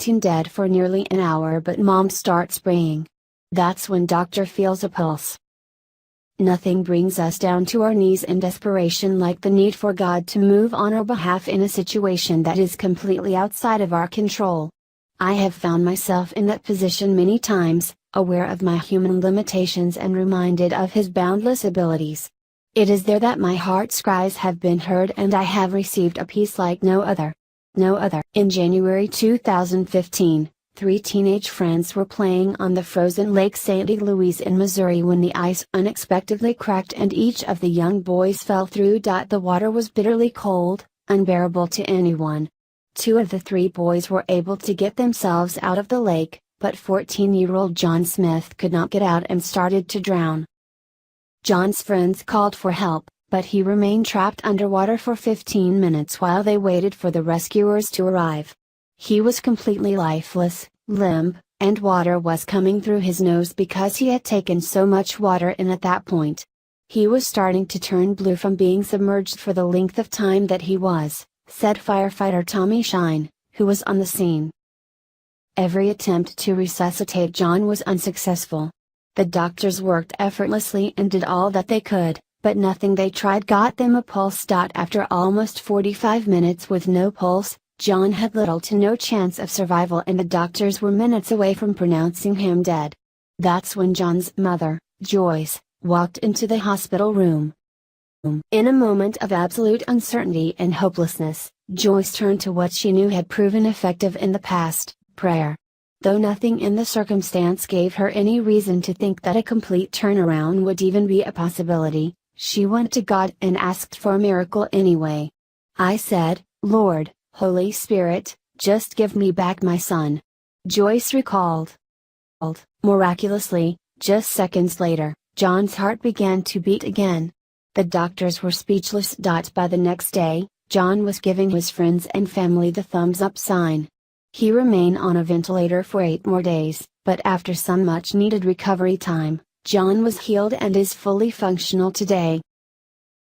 14 dead for nearly an hour, but mom starts praying. That's when doctor feels a pulse. Nothing brings us down to our knees in desperation like the need for God to move on our behalf in a situation that is completely outside of our control. I have found myself in that position many times, aware of my human limitations and reminded of His boundless abilities. It is there that my heart's cries have been heard and I have received a peace like no other. No other. In January 2015, 3 teenage friends were playing on the frozen Lake St. Louis in Missouri when the ice unexpectedly cracked and each of the young boys fell through. The water was bitterly cold, unbearable to anyone. 2 of the 3 boys were able to get themselves out of the lake, but 14-year-old John Smith could not get out and started to drown. John's friends called for help, but he remained trapped underwater for 15 minutes while they waited for the rescuers to arrive. He was completely lifeless, limp, and water was coming through his nose because he had taken so much water in at that point. He was starting to turn blue from being submerged for the length of time that he was, said firefighter Tommy Shine, who was on the scene. Every attempt to resuscitate John was unsuccessful. The doctors worked effortlessly and did all that they could, but nothing they tried got them a pulse. After almost 45 minutes with no pulse, John had little to no chance of survival and the doctors were minutes away from pronouncing him dead. That's when John's mother, Joyce, walked into the hospital room. In a moment of absolute uncertainty and hopelessness, Joyce turned to what she knew had proven effective in the past, prayer. Though nothing in the circumstance gave her any reason to think that a complete turnaround would even be a possibility, she went to God and asked for a miracle anyway. I said, Lord, Holy Spirit, just give me back my son. Joyce recalled. Miraculously, just seconds later, John's heart began to beat again. The doctors were speechless. By the next day, John was giving his friends and family the thumbs up sign. He remained on a ventilator for 8 more days, but after some much needed recovery time, John was healed and is fully functional today.